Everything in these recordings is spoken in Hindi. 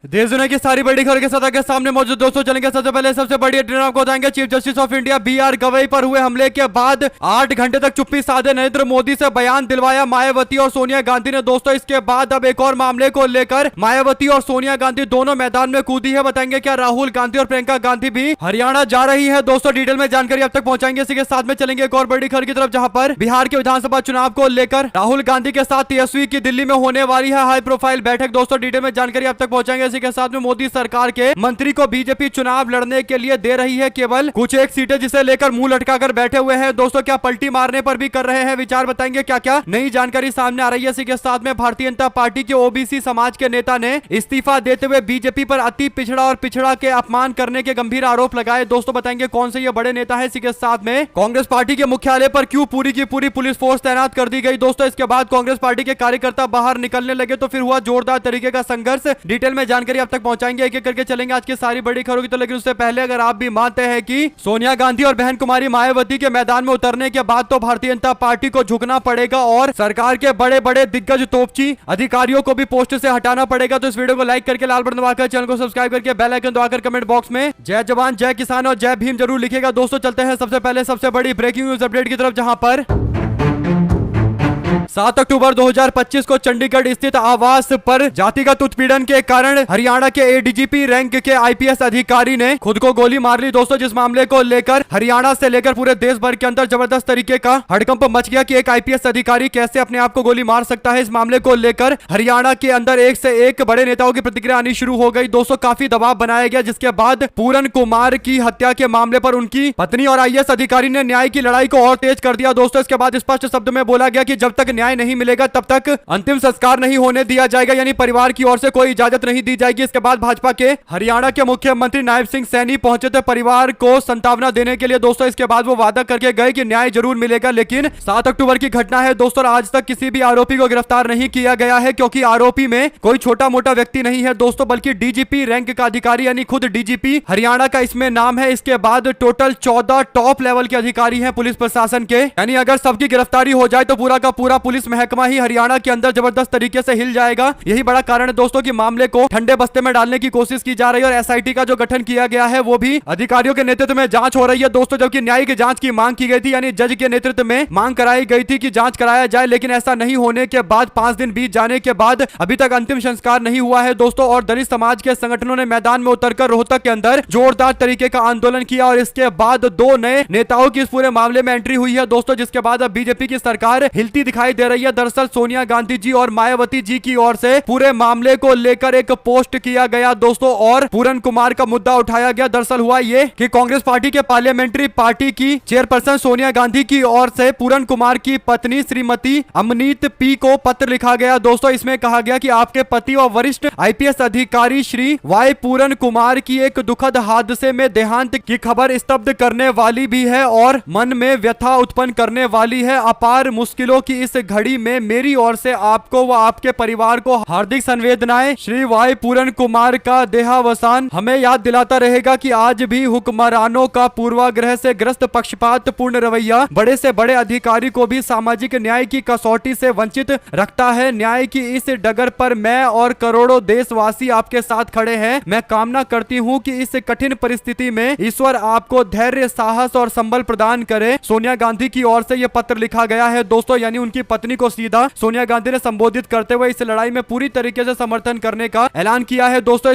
देश दुनिया की सारी बड़ी खबर के साथ आगे सामने मौजूद दोस्तों चलेंगे। सबसे पहले सबसे बड़ी अपडेट आपको बताएंगे। Chief justice of India B R. Gavai पर हुए हमले के बाद 8 घंटे तक चुप्पी साधे नरेंद्र मोदी से बयान दिलवाया मायावती और सोनिया गांधी ने। दोस्तों इसके बाद अब एक और मामले को लेकर मायावती और सोनिया गांधी दोनों मैदान में कूदी है। बताएंगे क्या राहुल गांधी और प्रियंका गांधी भी हरियाणा जा रही है। दोस्तों डिटेल में जानकारी अब तक पहुंचाएंगे। इसी के साथ में चलेंगे एक और बड़ी खबर की तरफ, जहां पर बिहार के विधानसभा चुनाव को लेकर राहुल गांधी के साथ तेजस्वी की दिल्ली में होने वाली है हाई प्रोफाइल बैठक। दोस्तों डिटेल में जानकारी अब तक पहुंचाएंगे। इसी के साथ में मोदी सरकार के मंत्री को बीजेपी चुनाव लड़ने के लिए दे रही है केवल कुछ एक सीटें, जिसे लेकर मुंह लटकाकर बैठे हुए हैं। दोस्तों क्या पलटी मारने पर भी कर रहे हैं विचार, बताएंगे क्या क्या नई जानकारी सामने आ रही है। इसी के साथ में भारतीय जनता पार्टी के ओबीसी समाज के नेता ने इस्तीफा देते हुए बीजेपी पर अति पिछड़ा और पिछड़ा के अपमान करने के गंभीर आरोप लगाए। दोस्तों बताएंगे कौन से ये बड़े नेता है। इसी के साथ में कांग्रेस पार्टी के मुख्यालय पर क्यों पूरी की पूरी पुलिस फोर्स तैनात कर दी गई। दोस्तों इसके बाद कांग्रेस पार्टी के कार्यकर्ता बाहर निकलने लगे तो फिर हुआ जोरदार तरीके का संघर्ष। डिटेल में जानकारी अब तक पहुंचाएंगे, एक एक करके चलेंगे आज की सारी बड़ी खबरों की। तो लेकिन उससे पहले अगर आप भी मानते हैं कि सोनिया गांधी और बहन कुमारी मायावती के मैदान में उतरने के बाद तो भारतीय जनता पार्टी को झुकना पड़ेगा और सरकार के बड़े बड़े दिग्गज तोपची अधिकारियों को भी पोस्ट से हटाना पड़ेगा, तो इस वीडियो को लाइक करके लाल बटन दबाकर चैनल को सब्सक्राइब करके बेल आइकन दबाकर कमेंट बॉक्स में जय जवान जय किसान और जय भीम जरूर लिखेगा। दोस्तों चलते हैं सबसे पहले सबसे बड़ी ब्रेकिंग न्यूज अपडेट की तरफ, जहां पर 7 अक्टूबर 2025 को चंडीगढ़ स्थित आवास पर जातिगत उत्पीड़न के कारण हरियाणा के एडीजीपी रैंक के आईपीएस अधिकारी ने खुद को गोली मार ली। दोस्तों जिस मामले को लेकर हरियाणा से लेकर पूरे देश भर के अंदर जबरदस्त तरीके का हड़कंप मच गया कि एक आईपीएस अधिकारी कैसे अपने आप को गोली मार सकता है। इस मामले को लेकर हरियाणा के अंदर एक से एक बड़े नेताओं की प्रतिक्रिया आनी शुरू हो गई। दोस्तों काफी दबाव बनाया गया, जिसके बाद पूरन कुमार की हत्या के मामले पर उनकी पत्नी और आईएएस अधिकारी ने न्याय की लड़ाई को और तेज कर दिया। दोस्तों इसके बाद स्पष्ट शब्द में बोला गया कि जब तक न्याय नहीं मिलेगा तब तक अंतिम संस्कार नहीं होने दिया जाएगा, यानी परिवार की ओर से कोई इजाजत नहीं दी जाएगी। इसके बाद भाजपा के हरियाणा के मुख्यमंत्री नायब सिंह सैनी पहुंचे थे परिवार को सांत्वना देने के लिए। दोस्तों इसके बाद वो वादा करके गए कि न्याय जरूर मिलेगा, लेकिन 7 अक्टूबर की घटना है दोस्तों, आज तक किसी भी आरोपी को गिरफ्तार नहीं किया गया है, क्योंकि आरोपी में कोई छोटा मोटा व्यक्ति नहीं है दोस्तों, बल्कि डीजीपी रैंक का अधिकारी यानी खुद डीजीपी हरियाणा का इसमें नाम है। इसके बाद टोटल 14 टॉप लेवल के अधिकारी हैं पुलिस प्रशासन के, यानी अगर सबकी गिरफ्तारी हो जाए तो पूरा का पूरा पुलिस महकमा ही हरियाणा के अंदर जबरदस्त तरीके से हिल जाएगा। यही बड़ा कारण है दोस्तों कि मामले को ठंडे बस्ते में डालने की कोशिश की जा रही है और एसआईटी का जो गठन किया गया है वो भी अधिकारियों के नेतृत्व में जांच हो रही है दोस्तों, जबकि न्यायिक जांच की मांग की गई थी, यानी जज के नेतृत्व में मांग कराई गई थी कि जांच कराया जाए, लेकिन ऐसा नहीं होने के बाद 5 दिन बीत जाने के बाद अभी तक अंतिम संस्कार नहीं हुआ है दोस्तों। और दलित समाज के संगठनों ने मैदान में उतरकर रोहतक के अंदर जोरदार तरीके का आंदोलन किया और इसके बाद 2 नए नेताओं की इस पूरे मामले में एंट्री हुई है दोस्तों, जिसके बाद अब बीजेपी की सरकार हिलती दिखाई दे रही है। दरअसल सोनिया गांधी जी और मायावती जी की ओर से पूरे मामले को लेकर एक पोस्ट किया गया दोस्तों और पूरन कुमार का मुद्दा उठाया गया। दरअसल हुआ ये कि कांग्रेस पार्टी के पार्लियामेंट्री पार्टी की चेयरपर्सन सोनिया गांधी की ओर से पूरन कुमार की पत्नी श्रीमती अमनीत पी को पत्र लिखा गया दोस्तों। इसमें कहा गया कि आपके पति और वरिष्ठ आईपीएस अधिकारी श्री वाई पूरन कुमार की एक दुखद हादसे में देहांत की खबर स्तब्ध करने वाली भी है और मन में व्यथा उत्पन्न करने वाली है। अपार मुश्किलों की इस घड़ी में मेरी ओर से आपको व आपके परिवार को हार्दिक संवेदनाएं। श्री वाई पूरन कुमार का देहावसान हमें याद दिलाता रहेगा कि आज भी हुक्मरानों का पूर्वाग्रह से ग्रस्त पक्षपात पूर्ण रवैया बड़े से बड़े अधिकारी को भी सामाजिक न्याय की कसौटी से वंचित रखता है। न्याय की इस डगर पर मैं और करोड़ों देशवासी आपके साथ खड़े हैं। मैं कामना करती हूं कि इस कठिन परिस्थिति में ईश्वर आपको धैर्य, साहस और संबल प्रदान करे। सोनिया गांधी की ओर से यह पत्र लिखा गया है दोस्तों, यानी उनकी पत्नी को सीधा सोनिया गांधी ने संबोधित करते हुए इस लड़ाई में पूरी तरीके से समर्थन करने का ऐलान किया है दोस्तों।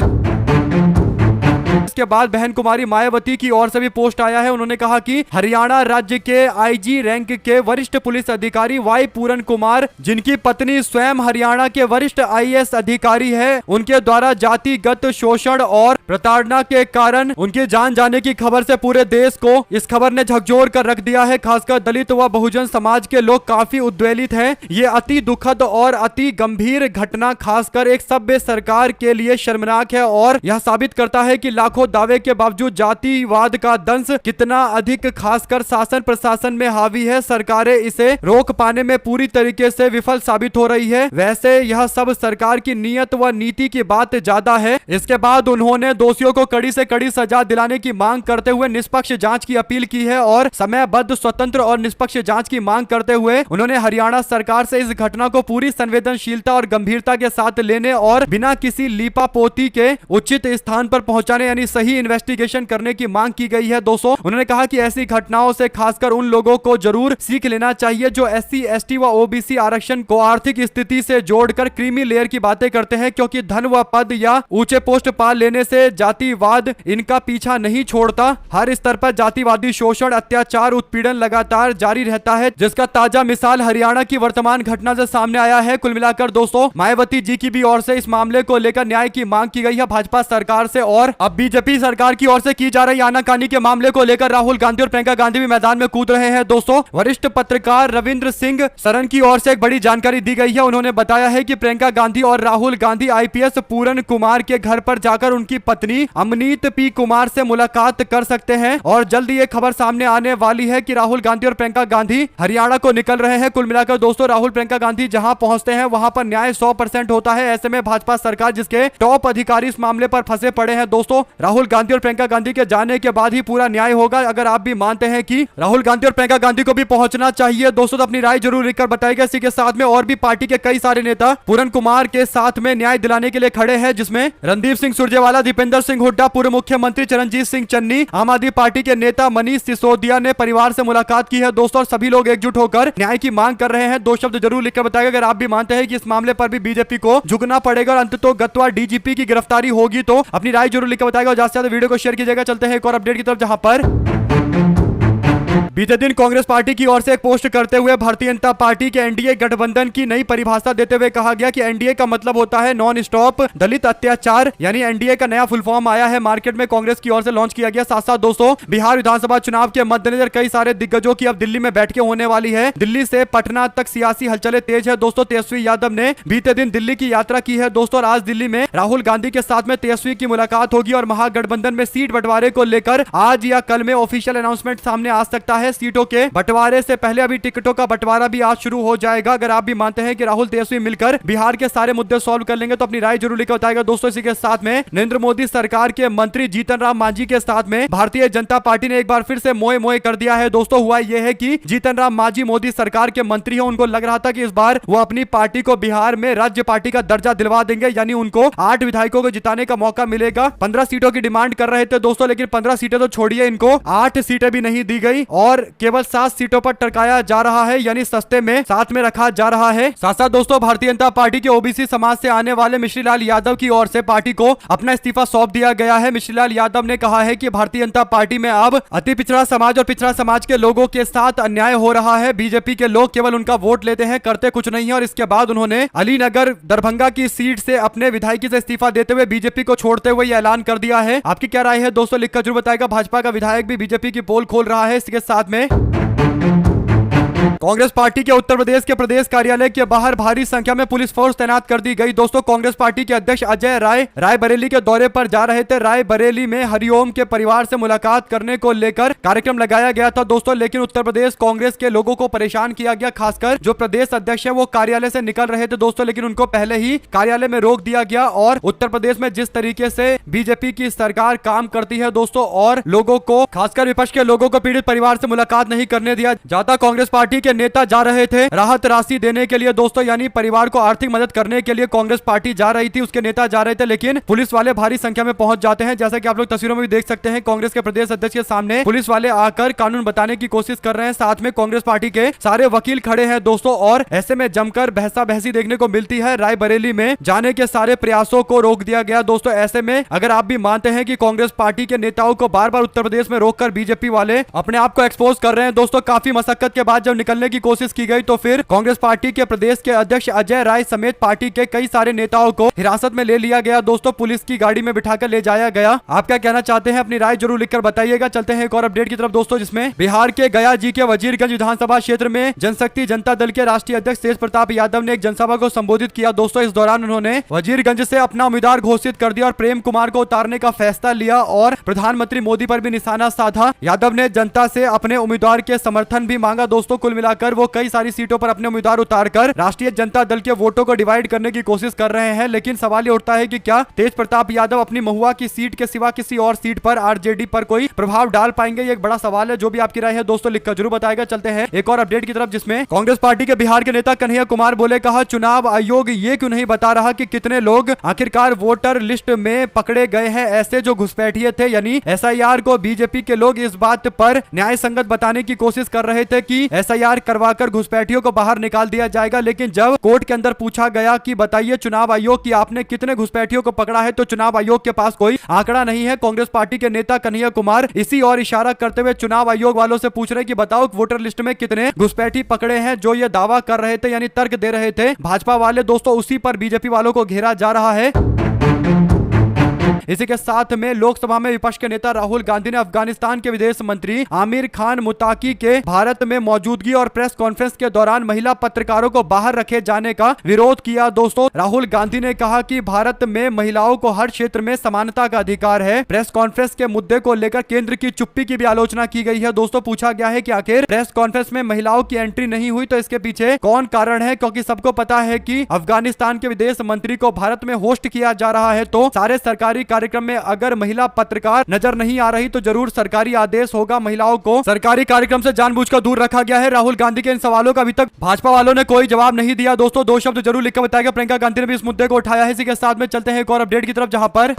इसके बाद बहन कुमारी मायावती की ओर से भी पोस्ट आया है। उन्होंने कहा कि हरियाणा राज्य के आईजी रैंक के वरिष्ठ पुलिस अधिकारी वाई पूरन कुमार, जिनकी पत्नी स्वयं हरियाणा के वरिष्ठ आईएएस अधिकारी है, उनके द्वारा जातिगत शोषण और प्रताड़ना के कारण उनकी जान जाने की खबर से पूरे देश को इस खबर ने झकझोर कर रख दिया है। खासकर दलित व बहुजन समाज के लोग काफी उद्वेलित हैं। ये अति दुखद और अति गंभीर घटना खासकर एक सभ्य सरकार के लिए शर्मनाक है और यह साबित करता है कि लाखों दावे के बावजूद जातिवाद का दंश कितना अधिक खासकर शासन प्रशासन में हावी है, सरकारें इसे रोक पाने में पूरी तरीके से विफल साबित हो रही है। वैसे यह सब सरकार की नीयत व नीति की बात ज्यादा है। इसके बाद उन्होंने दोषियों को कड़ी से कड़ी सजा दिलाने की मांग करते हुए निष्पक्ष जांच की अपील की है और समयबद्ध स्वतंत्र और निष्पक्ष जांच की मांग करते हुए उन्होंने हरियाणा सरकार से इस घटना को पूरी संवेदनशीलता और गंभीरता के साथ लेने और बिना किसी लीपापोती के उचित स्थान पर पहुंचाने यानी सही इन्वेस्टिगेशन करने की मांग की गई है। दोस्तों उन्होंने कहा कि ऐसी घटनाओं से खासकर उन लोगों को जरूर सीख लेना चाहिए जो SC ST व OBC आरक्षण को आर्थिक स्थिति से जोड़कर क्रीमी लेयर की बातें करते हैं, क्योंकि धन व पद या ऊंचे पोस्ट पा लेने से जातिवाद इनका पीछा नहीं छोड़ता। हर स्तर पर जातिवादी शोषण, अत्याचार, उत्पीड़न लगातार जारी रहता है, जिसका ताजा मिसाल हरियाणा की वर्तमान घटना से सामने आया है। कुल मिलाकर दोस्तों मायावती जी की भी ओर से इस मामले को लेकर न्याय की मांग की गई है भाजपा सरकार से, और अब बीजेपी सरकार की ओर से की जा रही आनाकानी के मामले को लेकर राहुल गांधी और प्रियंका गांधी भी मैदान में कूद रहे हैं। दोस्तों वरिष्ठ पत्रकार रविंद्र सिंह सरन की ओर से एक बड़ी जानकारी दी गई है। उन्होंने बताया है कि प्रियंका गांधी और राहुल गांधी IPS पूरन कुमार के घर पर जाकर उनकी पत्नी अमनीत P कुमार से मुलाकात कर सकते हैं और जल्द ये खबर सामने आने वाली है कि राहुल गांधी और प्रियंका गांधी हरियाणा को निकल रहे हैं। कुल मिलाकर दोस्तों राहुल प्रियंका गांधी जहां पहुंचते हैं वहां पर न्याय 100% होता है। ऐसे में भाजपा सरकार जिसके टॉप अधिकारी इस मामले पर फंसे पड़े हैं, दोस्तों राहुल गांधी और प्रियंका गांधी के जाने के बाद ही पूरा न्याय होगा। अगर आप भी मानते हैं कि राहुल गांधी और प्रियंका गांधी को भी पहुंचना चाहिए दोस्तों तो अपनी राय जरूर लिखकर बताइएगा। इसी के साथ में और भी पार्टी के कई सारे नेता पूरन कुमार के साथ में न्याय दिलाने के लिए खड़े हैं, जिसमें रणदीप सिंह सुरजेवाला, दीपेंद्र सिंह हुड्डा, पूर्व मुख्यमंत्री चरणजीत सिंह चन्नी, आम आदमी पार्टी के नेता मनीष सिसोदिया ने परिवार से मुलाकात की है दोस्तों, और सभी लोग एकजुट होकर न्याय की मांग कर रहे हैं। 2 शब्द जरूर लिखकर बताइएगा अगर आप भी मानते हैं कि इस मामले पर भी बीजेपी को झुकना पड़ेगा और अंततः गत्वा DGP की गिरफ्तारी होगी, तो अपनी राय जरूर लिखकर बताएगा और ज्यादा से ज्यादा वीडियो को शेयर कीजिएगा। चलते हैं एक और अपडेट की तरफ, जहां पर बीते दिन कांग्रेस पार्टी की ओर से एक पोस्ट करते हुए भारतीय जनता पार्टी के एनडीए गठबंधन की नई परिभाषा देते हुए कहा गया कि एनडीए का मतलब होता है नॉन स्टॉप दलित अत्याचार, यानी एनडीए का नया फुल फॉर्म आया है मार्केट में, कांग्रेस की ओर से लॉन्च किया गया। साथ साथ दोस्तों बिहार विधानसभा चुनाव के मद्देनजर कई सारे दिग्गजों की अब दिल्ली में बैठकें होने वाली है। दिल्ली से पटना तक सियासी हलचलें तेज है दोस्तों। तेजस्वी यादव ने बीते दिन दिल्ली की यात्रा की है दोस्तों, और आज दिल्ली में राहुल गांधी के साथ में तेजस्वी की मुलाकात होगी और महागठबंधन में सीट बंटवारे को लेकर आज या कल में ऑफिशियल अनाउंसमेंट सामने आ सकता है। सीटों के बंटवारे से पहले अभी टिकटों का बंटवारा भी आज शुरू हो जाएगा। अगर आप भी मानते हैं कि राहुल तेजस्वी मिलकर बिहार के सारे मुद्दे सॉल्व कर लेंगे तो अपनी राय जरूर लिखकर बताएगा दोस्तों। इसी के साथ में नरेंद्र मोदी सरकार के मंत्री जीतन राम मांझी के साथ में भारतीय जनता पार्टी ने एक बार फिर से मोए मोए कर दिया है दोस्तों। हुआ यह है कि जीतन राम मांझी मोदी सरकार के मंत्री हैं, उनको लग रहा था कि इस बार वो अपनी पार्टी को बिहार में राज्य पार्टी का दर्जा दिलवा देंगे, यानी उनको 8 विधायकों को जिताने का मौका मिलेगा। 15 सीटों की डिमांड कर रहे थे दोस्तों, लेकिन 15 सीटें तो छोड़िए, इनको 8 सीटें भी नहीं दी गई और केवल 7 सीटों पर टरकाया जा रहा है, यानी सस्ते में साथ में रखा जा रहा है। साथ साथ दोस्तों भारतीय जनता पार्टी के ओबीसी समाज से आने वाले मिश्रीलाल यादव की ओर से पार्टी को अपना इस्तीफा सौंप दिया गया है। मिश्रीलाल यादव ने कहा है कि भारतीय जनता पार्टी में अब अति पिछड़ा समाज और पिछड़ा समाज के लोगों के साथ अन्याय हो रहा है। बीजेपी के लोग केवल उनका वोट लेते हैं, करते कुछ नहीं है। और इसके बाद उन्होंने अलीनगर दरभंगा की सीट से अपने विधायकी से इस्तीफा देते हुए बीजेपी को छोड़ते हुए यह ऐलान कर दिया है। आपकी क्या राय है दोस्तों, लिखकर जरूर बताएगा। भाजपा का विधायक भी बीजेपी की पोल खोल रहा है। इसके साथ में कांग्रेस पार्टी के उत्तर प्रदेश के प्रदेश कार्यालय के बाहर भारी संख्या में पुलिस फोर्स तैनात कर दी गई दोस्तों। कांग्रेस पार्टी के अध्यक्ष अजय राय रायबरेली के दौरे पर जा रहे थे। रायबरेली में हरिओम के परिवार से मुलाकात करने को लेकर कार्यक्रम लगाया गया था दोस्तों, लेकिन उत्तर प्रदेश कांग्रेस के लोगों को परेशान किया गया। खासकर जो प्रदेश अध्यक्ष है वो कार्यालय से निकल रहे थे दोस्तों, लेकिन उनको पहले ही कार्यालय में रोक दिया गया। और उत्तर प्रदेश में जिस तरीके से बीजेपी की सरकार काम करती है दोस्तों, और लोगों को खासकर विपक्ष के लोगों को पीड़ित परिवार से मुलाकात नहीं करने दिया जाता। कांग्रेस पार्टी के नेता जा रहे थे राहत राशि देने के लिए दोस्तों, यानी परिवार को आर्थिक मदद करने के लिए कांग्रेस पार्टी जा रही थी, उसके नेता जा रहे थे, लेकिन पुलिस वाले भारी संख्या में पहुंच जाते हैं। जैसा कि आप लोग तस्वीरों में भी देख सकते हैं, कांग्रेस के प्रदेश अध्यक्ष के सामने पुलिस वाले आकर कानून बताने की कोशिश कर रहे हैं। साथ में कांग्रेस पार्टी के सारे वकील खड़े हैं दोस्तों, और ऐसे में जमकर बहसा बहसी देखने को मिलती है। रायबरेली में जाने के सारे प्रयासों को रोक दिया गया दोस्तों। ऐसे में अगर आप भी मानते हैं कि कांग्रेस पार्टी के नेताओं को बार बार उत्तर प्रदेश में रोककर बीजेपी वाले अपने आप को एक्सपोज कर रहे हैं दोस्तों, काफी मशक्कत के बाद जब निकलने की कोशिश की गई तो फिर कांग्रेस पार्टी के प्रदेश के अध्यक्ष अजय राय समेत पार्टी के कई सारे नेताओं को हिरासत में ले लिया गया। दोस्तों पुलिस की गाड़ी में बिठाकर ले जाया गया। आप क्या कहना चाहते हैं, अपनी राय जरूर लिखकर बताइएगा। चलते हैं एक और अपडेट की तरफ दोस्तों, जिसमें बिहार के गया जी के वजीरगंज विधानसभा क्षेत्र में जनशक्ति जनता दल के राष्ट्रीय अध्यक्ष तेज प्रताप यादव ने एक जनसभा को संबोधित किया। दोस्तों इस दौरान उन्होंने वजीरगंज से अपना उम्मीदवार घोषित कर दिया और प्रेम कुमार को उतारने का फैसला लिया और प्रधानमंत्री मोदी पर भी निशाना साधा। यादव ने जनता से अपने उम्मीदवार के समर्थन भी मांगा। दोस्तों कुल मिलाकर वो कई सारी सीटों पर अपने उम्मीदवार उतारकर राष्ट्रीय जनता दल के वोटों को डिवाइड करने की कोशिश कर रहे हैं। लेकिन सवाल ये उठता है कि क्या तेज प्रताप यादव अपनी महुआ की सीट के सिवा किसी और सीट पर आरजेडी पर कोई प्रभाव डाल पाएंगे? ये एक बड़ा सवाल है। जो भी आपकी राय है दोस्तों लिखकर जरूर बताएगा। चलते हैं एक और अपडेट की तरफ, जिसमें कांग्रेस पार्टी के बिहार के नेता कन्हैया कुमार बोले, कहा चुनाव आयोग ये क्यों नहीं बता रहा कि कितने लोग आखिरकार वोटर लिस्ट में पकड़े गए हैं। ऐसे जो घुसपैठिए थे यानी एसआईआर को बीजेपी के लोग इस बात पर न्याय संगत बताने की कोशिश कर रहे थे कि एसआईआर करवाकर घुसपैठियों को बाहर निकाल दिया जाएगा। लेकिन जब कोर्ट के अंदर पूछा गया कि बताइए चुनाव आयोग की आपने कितने घुसपैठियों को पकड़ा है, तो चुनाव आयोग के पास कोई आंकड़ा नहीं है। कांग्रेस पार्टी के नेता कन्हैया कुमार इसी और इशारा करते हुए चुनाव आयोग वालों से पूछ रहे कि बताओ वोटर लिस्ट में कितने घुसपैठी पकड़े हैं। जो ये दावा कर रहे थे यानी तर्क दे रहे थे भाजपा वाले, दोस्तों उसी पर बीजेपी वालों को घेरा जा रहा है। इसी के साथ में लोकसभा में विपक्ष के नेता राहुल गांधी ने अफगानिस्तान के विदेश मंत्री आमिर खान मुताकी के भारत में मौजूदगी और प्रेस कॉन्फ्रेंस के दौरान महिला पत्रकारों को बाहर रखे जाने का विरोध किया। दोस्तों राहुल गांधी ने कहा कि भारत में महिलाओं को हर क्षेत्र में समानता का अधिकार है। प्रेस कॉन्फ्रेंस के मुद्दे को लेकर केंद्र की चुप्पी की भी आलोचना की गई है। दोस्तों पूछा गया है कि आखिर प्रेस कॉन्फ्रेंस में महिलाओं की एंट्री नहीं हुई तो इसके पीछे कौन कारण है, क्योंकि सबको पता है कि अफगानिस्तान के विदेश मंत्री को भारत में होस्ट किया जा रहा है। तो सारे सरकारी कार्यक्रम में अगर महिला पत्रकार नजर नहीं आ रही तो जरूर सरकारी आदेश होगा। महिलाओं को सरकारी कार्यक्रम से जानबूझकर दूर रखा गया है। राहुल गांधी के इन सवालों का अभी तक भाजपा वालों ने कोई जवाब नहीं दिया। दोस्तों दो शब्द जरूर लिखकर बताएगा। प्रियंका गांधी ने भी इस मुद्दे को उठाया है। इसी के साथ में चलते हैं एक और अपडेट की तरफ, जहां पर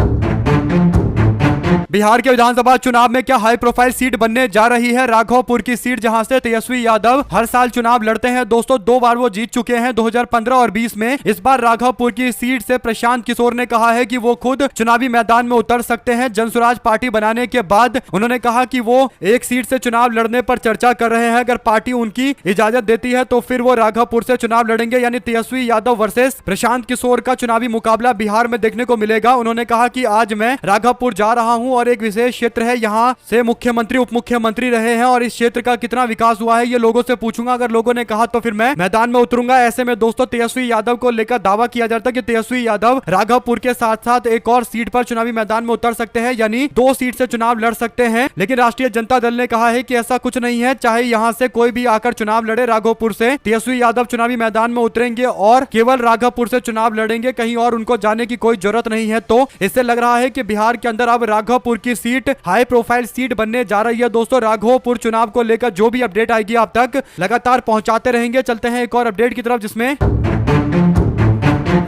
बिहार के विधानसभा चुनाव में क्या हाई प्रोफाइल सीट बनने जा रही है। राघवपुर की सीट जहां से तेजस्वी यादव हर साल चुनाव लड़ते हैं। दोस्तों 2 बार वो जीत चुके हैं, 2015 और 20 में। इस बार राघवपुर की सीट से प्रशांत किशोर ने कहा है कि वो खुद चुनावी मैदान में उतर सकते हैं। जनसुराज पार्टी बनाने के बाद उन्होंने कहा कि वो एक सीट से चुनाव लड़ने पर चर्चा कर रहे हैं। अगर पार्टी उनकी इजाजत देती है तो फिर वो राघवपुर से चुनाव लड़ेंगे, यानी तेजस्वी यादव वर्सेस प्रशांत किशोर का चुनावी मुकाबला बिहार में देखने को मिलेगा। उन्होंने कहा कि आज मैं राघवपुर जा रहा हूं और एक विशेष क्षेत्र है, यहाँ से मुख्यमंत्री उप मुख्यमंत्री रहे हैं और इस क्षेत्र का कितना विकास हुआ है ये लोगों से पूछूंगा। अगर लोगों ने कहा तो फिर मैं मैदान में उतरूंगा। ऐसे में दोस्तों तेजस्वी यादव को लेकर दावा किया जाता है कि तेजस्वी यादव राघवपुर के साथ साथ एक और सीट पर चुनावी मैदान में उतर सकते हैं, यानी 2 सीट से चुनाव लड़ सकते हैं। लेकिन राष्ट्रीय जनता दल ने कहा है कि ऐसा कुछ नहीं है, चाहे यहाँ से कोई भी आकर चुनाव लड़े, राघवपुर से तेजस्वी यादव चुनावी मैदान में उतरेंगे और केवल राघवपुर से चुनाव लड़ेंगे, कहीं और उनको जाने की कोई जरूरत नहीं है। तो इससे लग रहा है कि बिहार के अंदर अब राघवपुर की सीट हाई प्रोफाइल सीट बनने जा रही है। दोस्तों राघवपुर चुनाव को लेकर जो भी अपडेट आएगी आप तक लगातार पहुंचाते रहेंगे। चलते हैं एक और अपडेट की तरफ, जिसमें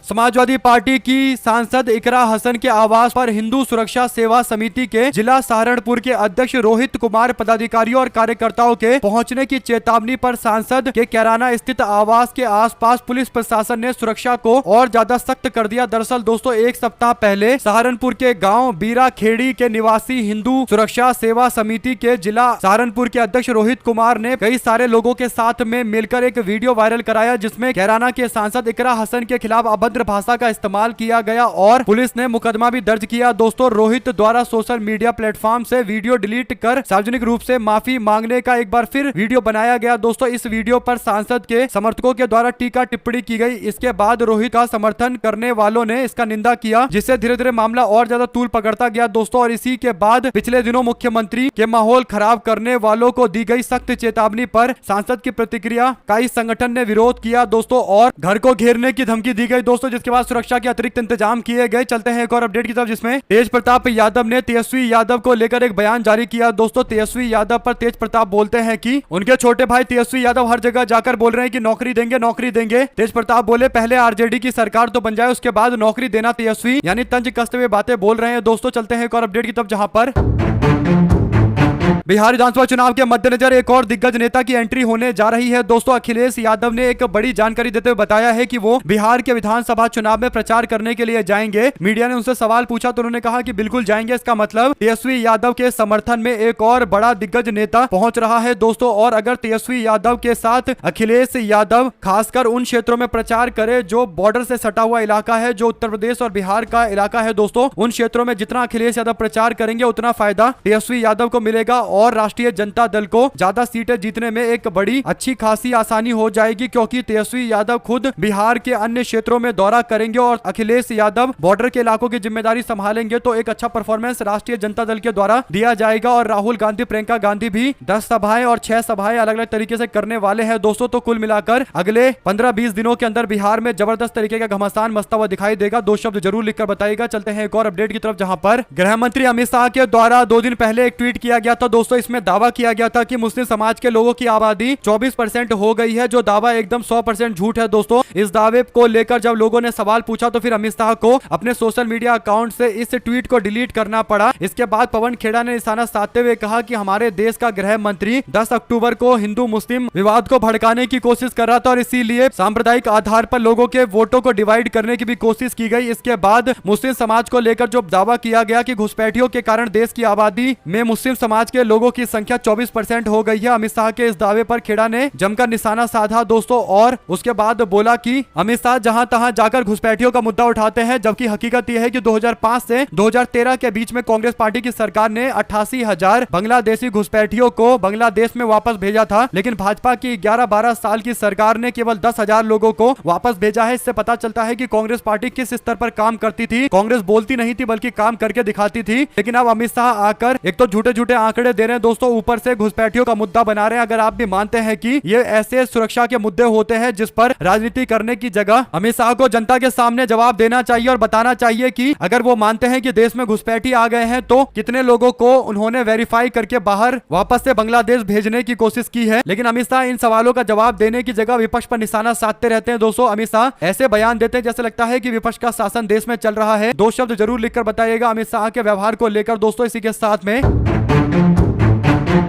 समाजवादी पार्टी की सांसद इकरा हसन के आवास पर हिंदू सुरक्षा सेवा समिति के जिला सहारनपुर के अध्यक्ष रोहित कुमार पदाधिकारियों और कार्यकर्ताओं के पहुंचने की चेतावनी पर सांसद के कैराना स्थित आवास के आसपास पुलिस प्रशासन ने सुरक्षा को और ज्यादा सख्त कर दिया। दरअसल दोस्तों 1 सप्ताह पहले सहारनपुर के गांव बीरा खेड़ी के निवासी हिंदू सुरक्षा सेवा समिति के जिला सहारनपुर के अध्यक्ष रोहित कुमार ने कई सारे लोगों के साथ में मिलकर एक वीडियो वायरल कराया, जिसमें कैराना के सांसद इकरा हसन के खिलाफ अभद्र भाषा का इस्तेमाल किया गया और पुलिस ने मुकदमा भी दर्ज किया। दोस्तों रोहित द्वारा सोशल मीडिया प्लेटफॉर्म से वीडियो डिलीट कर सार्वजनिक रूप से माफी मांगने का एक बार फिर वीडियो बनाया गया। दोस्तों इस वीडियो पर सांसद के समर्थकों के द्वारा टीका टिप्पणी की गई। इसके बाद रोहित का समर्थन करने वालों ने इसका निंदा किया, जिससे धीरे धीरे मामला और ज्यादा तूल पकड़ता गया। दोस्तों और इसी के बाद पिछले दिनों मुख्यमंत्री के माहौल खराब करने वालों को दी गई सख्त चेतावनी पर सांसद की प्रतिक्रिया का इस संगठन ने विरोध किया दोस्तों, और घर को घेरने की धमकी दी गई दोस्तों, जिसके बाद सुरक्षा के अतिरिक्त इंतजाम किए गए। चलते हैं एक और अपडेट की तरफ, जिसमें तेज प्रताप यादव ने तेजस्वी यादव को लेकर एक बयान जारी किया। दोस्तों तेजस्वी यादव पर तेज प्रताप बोलते हैं कि उनके छोटे भाई तेजस्वी यादव हर जगह जाकर बोल रहे हैं कि नौकरी देंगे नौकरी देंगे। तेज प्रताप बोले पहले आरजेडी की सरकार तो बन जाए उसके बाद नौकरी देना तेजस्वी, यानी तंज कसते हुए बातें बोल रहे हैं। दोस्तों चलते हैं एक और अपडेट की तरफ, जहां पर बिहार विधानसभा चुनाव के मद्देनजर एक और दिग्गज नेता की एंट्री होने जा रही है दोस्तों। अखिलेश यादव ने एक बड़ी जानकारी देते हुए बताया है कि वो बिहार के विधानसभा चुनाव में प्रचार करने के लिए जाएंगे। मीडिया ने उनसे सवाल पूछा तो उन्होंने कहा कि बिल्कुल जाएंगे। इसका मतलब तेजस्वी यादव के समर्थन में एक और बड़ा दिग्गज नेता पहुंच रहा है दोस्तों। और अगर तेजस्वी यादव के साथ अखिलेश यादव खासकर उन क्षेत्रों में प्रचार करे जो बॉर्डर से सटा हुआ इलाका है, जो उत्तर प्रदेश और बिहार का इलाका है दोस्तों, उन क्षेत्रों में जितना अखिलेश यादव प्रचार करेंगे उतना फायदा तेजस्वी यादव को मिलेगा और राष्ट्रीय जनता दल को ज्यादा सीटें जीतने में एक बड़ी अच्छी खासी आसानी हो जाएगी, क्योंकि तेजस्वी यादव खुद बिहार के अन्य क्षेत्रों में दौरा करेंगे और अखिलेश यादव बॉर्डर के इलाकों की जिम्मेदारी संभालेंगे। तो एक अच्छा परफॉर्मेंस राष्ट्रीय जनता दल के द्वारा दिया जाएगा। और राहुल गांधी, प्रियंका गांधी भी 10 सभाएं और 6 सभाएं अलग अलग तरीके से करने वाले हैं दोस्तों। तो कुल मिलाकर अगले 15-20 दिनों के अंदर बिहार में जबरदस्त तरीके का घमासान मचता हुआ दिखाई देगा। 2 शब्द जरूर लिखकर बताइएगा। चलते हैं एक और अपडेट की तरफ, जहां पर गृह मंत्री अमित शाह के द्वारा 2 दिन पहले एक ट्वीट किया गया था दोस्तों। इसमें दावा किया गया था कि मुस्लिम समाज के लोगों की आबादी 24% हो गई है, जो दावा एकदम 100% झूठ है दोस्तों। इस दावे को लेकर जब लोगों ने सवाल पूछा तो फिर अमित शाह को अपने सोशल मीडिया अकाउंट से इस ट्वीट को डिलीट करना पड़ा। इसके बाद पवन खेड़ा ने निशाना साधते हुए कहा कि हमारे देश का गृह मंत्री 10 अक्टूबर को हिंदू मुस्लिम विवाद को भड़काने की कोशिश कर रहा था और इसीलिए सांप्रदायिक आधार पर लोगों के वोटों को डिवाइड करने की भी कोशिश की गई। इसके बाद मुस्लिम समाज को लेकर जो दावा किया गया कि घुसपैठियों के कारण देश की आबादी में मुस्लिम समाज के लोगों की संख्या 24% हो गई है। अमित शाह के इस दावे पर खेड़ा ने जमकर निशाना साधा दोस्तों और उसके बाद बोला कि अमित शाह जहां तहां जाकर घुसपैठियों का मुद्दा उठाते हैं, जबकि हकीकत यह है कि 2005 से 2013 के बीच में कांग्रेस पार्टी की सरकार ने 88,000 बांग्लादेशी घुसपैठियों को बांग्लादेश में वापस भेजा था, लेकिन भाजपा की 11-12 साल की सरकार ने केवल 10,000 लोगों को वापस भेजा है। इससे पता चलता है कि कांग्रेस पार्टी किस स्तर पर काम करती थी। कांग्रेस बोलती नहीं थी बल्कि काम करके दिखाती थी। लेकिन अब अमित शाह आकर एक तो झूठे झूठे आंकड़े दे रहे हैं दोस्तों, ऊपर से घुसपैठियों का मुद्दा बना रहे हैं। अगर आप भी मानते हैं कि ये ऐसे सुरक्षा के मुद्दे होते हैं जिस पर राजनीति करने की जगह अमित शाह को जनता के सामने जवाब देना चाहिए और बताना चाहिए कि अगर वो मानते हैं कि देश में घुसपैठी आ गए हैं तो कितने लोगों को उन्होंने वेरीफाई करके बाहर वापस से बांग्लादेश भेजने की कोशिश की है। लेकिन अमित शाह इन सवालों का जवाब देने की जगह विपक्ष पर निशाना साधते रहते हैं दोस्तों। अमित शाह ऐसे बयान देते हैं जैसे लगता है कि विपक्ष का शासन देश में चल रहा है। 2 शब्द जरूर लिखकर बताइएगा अमित शाह के व्यवहार को लेकर दोस्तों। इसी के साथ में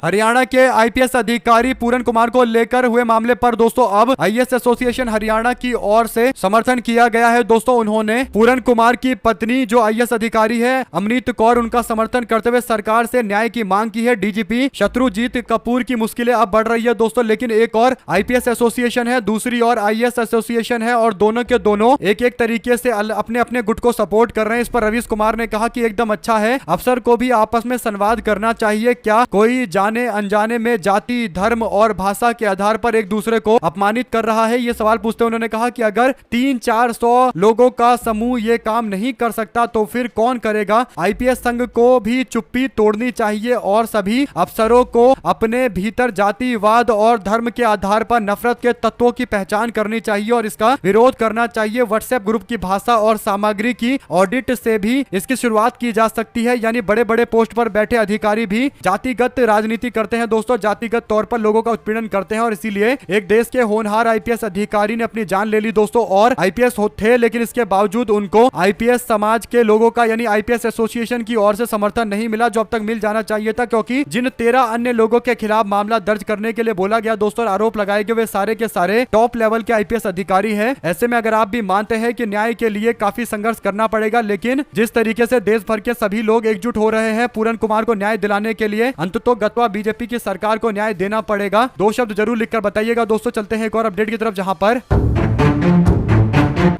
हरियाणा के आईपीएस अधिकारी पूरन कुमार को लेकर हुए मामले पर दोस्तों अब आईएएस एसोसिएशन हरियाणा की ओर से समर्थन किया गया है दोस्तों। उन्होंने पूरन कुमार की पत्नी जो आईएएस अधिकारी है अमनीत कौर, उनका समर्थन करते हुए सरकार से न्याय की मांग की है। डीजीपी शत्रुजीत कपूर की मुश्किलें अब बढ़ रही है दोस्तों। लेकिन एक और आईपीएस एसोसिएशन है, दूसरी और आईएएस एसोसिएशन है और दोनों के दोनों एक एक तरीके से अपने अपने गुट को सपोर्ट कर रहे हैं। इस पर रवीश कुमार ने कहा कि एकदम अच्छा है, अफसर को भी आपस में संवाद करना चाहिए। क्या कोई जाने अनजाने में जाति, धर्म और भाषा के आधार पर एक दूसरे को अपमानित कर रहा है? ये सवाल पूछते हुए उन्होंने कहा कि अगर 300-400 लोगों का समूह ये काम नहीं कर सकता तो फिर कौन करेगा? आईपीएस संघ को भी चुप्पी तोड़नी चाहिए और सभी अफसरों को अपने भीतर जातिवाद और धर्म के आधार पर नफरत के तत्वों की पहचान करनी चाहिए और इसका विरोध करना चाहिए। व्हाट्सएप ग्रुप की भाषा और सामग्री की ऑडिट से भी इसकी शुरुआत की जा सकती है। यानी बड़े बड़े पोस्ट पर बैठे अधिकारी भी जातिगत राजनीति करते हैं दोस्तों, जातिगत तौर पर लोगों का उत्पीड़न करते हैं और इसीलिए एक देश के होनहार आईपीएस अधिकारी ने अपनी जान ले ली दोस्तों। और आईपीएस थे लेकिन इसके बावजूद उनको आईपीएस समाज के लोगों का यानी आईपीएस एसोसिएशन की ओर से समर्थन नहीं मिला जो अब तक मिल जाना चाहिए था, क्योंकि जिन 13 अन्य लोगों के खिलाफ मामला दर्ज करने के लिए बोला गया दोस्तों, आरोप लगाए गए वे सारे के सारे टॉप लेवल के आईपीएस अधिकारी हैं। ऐसे में अगर आप भी मानते हैं कि न्याय के लिए काफी संघर्ष करना पड़ेगा, लेकिन जिस तरीके से देश भर के सभी लोग एकजुट हो रहे हैं पूरन कुमार को न्याय दिलाने के लिए, अंततोगत्वा बीजेपी की सरकार को न्याय देना पड़ेगा। 2 शब्द जरूर लिखकर बताइएगा दोस्तों। चलते हैं एक और अपडेट की तरफ, जहां पर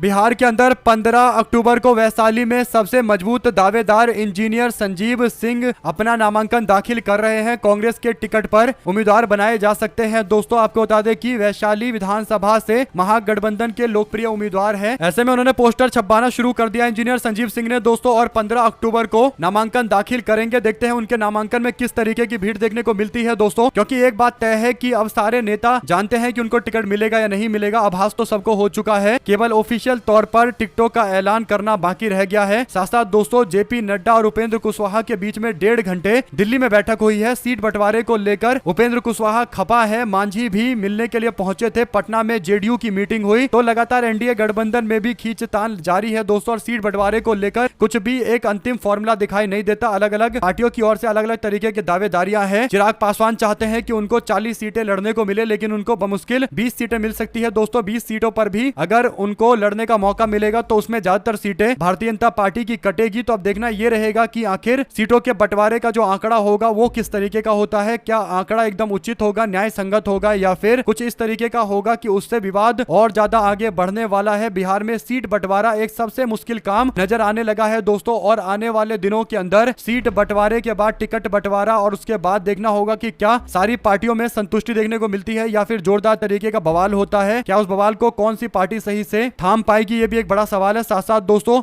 बिहार के अंदर 15 अक्टूबर को वैशाली में सबसे मजबूत दावेदार इंजीनियर संजीव सिंह अपना नामांकन दाखिल कर रहे हैं। कांग्रेस के टिकट पर उम्मीदवार बनाए जा सकते हैं दोस्तों। आपको बता दें कि वैशाली विधानसभा से महागठबंधन के लोकप्रिय उम्मीदवार हैं। ऐसे में उन्होंने पोस्टर छपवाना शुरू कर दिया इंजीनियर संजीव सिंह ने दोस्तों, और 15 अक्टूबर को नामांकन दाखिल करेंगे। देखते हैं उनके नामांकन में किस तरीके की भीड़ देखने को मिलती है दोस्तों, क्योंकि एक बात तय है कि अब सारे नेता जानते हैं कि उनको टिकट मिलेगा या नहीं मिलेगा। आभास तो सबको हो चुका है, केवल ऑफिशियल ऑफिशियल तौर पर टिकटों का ऐलान करना बाकी रह गया है। साथ साथ दोस्तों जेपी नड्डा और उपेंद्र कुशवाहा के बीच में 1.5 घंटे दिल्ली में बैठक हुई है। सीट बंटवारे को लेकर उपेंद्र कुशवाहा खपा है। मांझी भी मिलने के लिए पहुंचे थे। पटना में जेडीयू की मीटिंग हुई तो लगातार एनडीए गठबंधन में भी खींचतान जारी है दोस्तों। और सीट बंटवारे को लेकर कुछ भी एक अंतिम फॉर्मूला दिखाई नहीं देता। अलग अलग पार्टियों की ओर से अलग अलग तरीके की दावेदारियां हैं। चिराग पासवान चाहते हैं कि उनको 40 सीटें लड़ने को मिले, लेकिन उनको बमुश्किल 20 सीटें मिल सकती है दोस्तों। 20 सीटों पर भी अगर उनको लड़ने का मौका मिलेगा तो उसमें ज्यादातर सीटें भारतीय जनता पार्टी की कटेगी। तो अब देखना यह रहेगा कि आखिर सीटों के बंटवारे का जो आंकड़ा होगा वो किस तरीके का होता है। क्या आंकड़ा एकदम उचित होगा, न्याय संगत होगा, या फिर कुछ इस तरीके का होगा कि उससे विवाद और ज्यादा आगे बढ़ने वाला है। बिहार में सीट बंटवारा एक सबसे मुश्किल काम नजर आने लगा है दोस्तों। और आने वाले दिनों के अंदर सीट बंटवारे के बाद टिकट बंटवारा और उसके बाद देखना होगा कि क्या सारी पार्टियों में संतुष्टि देखने को मिलती है या फिर जोरदार तरीके का बवाल होता है। क्या उस बवाल को कौन सी पार्टी सही से थाम पाएगी, ये भी एक बड़ा सवाल है। साथ साथ दोस्तों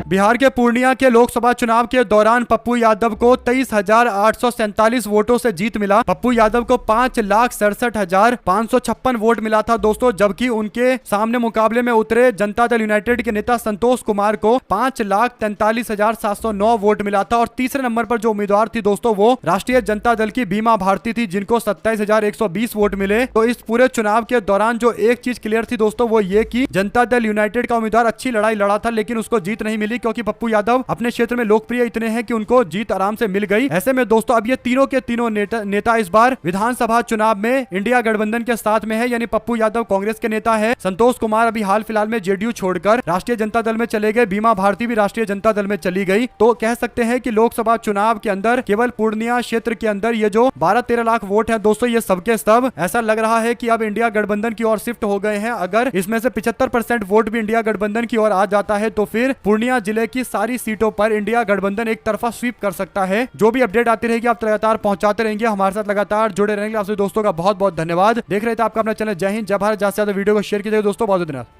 बिहार के पूर्णिया के लोकसभा चुनाव के दौरान पप्पू यादव को 23,847 वोटों से जीत मिला। पप्पू यादव को 5,67,556 वोट मिला था दोस्तों, जबकि उनके सामने मुकाबले में उतरे जनता दल यूनाइटेड के नेता संतोष कुमार को 5,43,709 वोट मिला था। और तीसरे नंबर पर जो उम्मीदवार थी दोस्तों वो राष्ट्रीय जनता दल की बीमा भारती थी, जिनको 27,120 वोट मिले। तो इस पूरे चुनाव के दौरान जो एक चीज क्लियर थी दोस्तों वो ये कि जनता दल यूनाइटेड का उम्मीदवार अच्छी लड़ाई लड़ा था, लेकिन उसको जीत नहीं मिली, क्योंकि पप्पू यादव अपने क्षेत्र में लोकप्रिय इतने हैं कि उनको जीत आराम से मिल गई। ऐसे में दोस्तों अब ये तीनों के तीनों नेता इस बार विधानसभा चुनाव में इंडिया गठबंधन के साथ में है। यानी पप्पू यादव कांग्रेस के नेता है, संतोष कुमार अभी हाल फिलहाल में जेडीयू छोड़कर राष्ट्रीय जनता दल में चले गए, बीमा भारती भी राष्ट्रीय जनता दल में चली गई। तो कह सकते हैं कि लोकसभा चुनाव के अंदर केवल पूर्णिया क्षेत्र के अंदर ये जो 12-13 लाख वोट है दोस्तों, ये सबके सब ऐसा लग रहा है कि अब इंडिया गठबंधन की ओर शिफ्ट हो गए हैं। अगर इसमें से 75% वोट भी इंडिया गठबंधन की ओर आ जाता है तो फिर पूर्णिया जिले की सारी सीटों पर इंडिया गठबंधन एक तरफा स्वीप कर सकता है। जो भी अपडेट आती रहेगी आप लगातार पहुंचाते रहेंगे, हमारे साथ लगातार जुड़े रहेंगे। आपसे दोस्तों का बहुत बहुत धन्यवाद। देख रहे थे आपका अपना चैनल जय हिंद जय भारत। ज्यादा से ज्यादा वीडियो को शेयर कीजिए दोस्तों। बहुत धन्यवाद।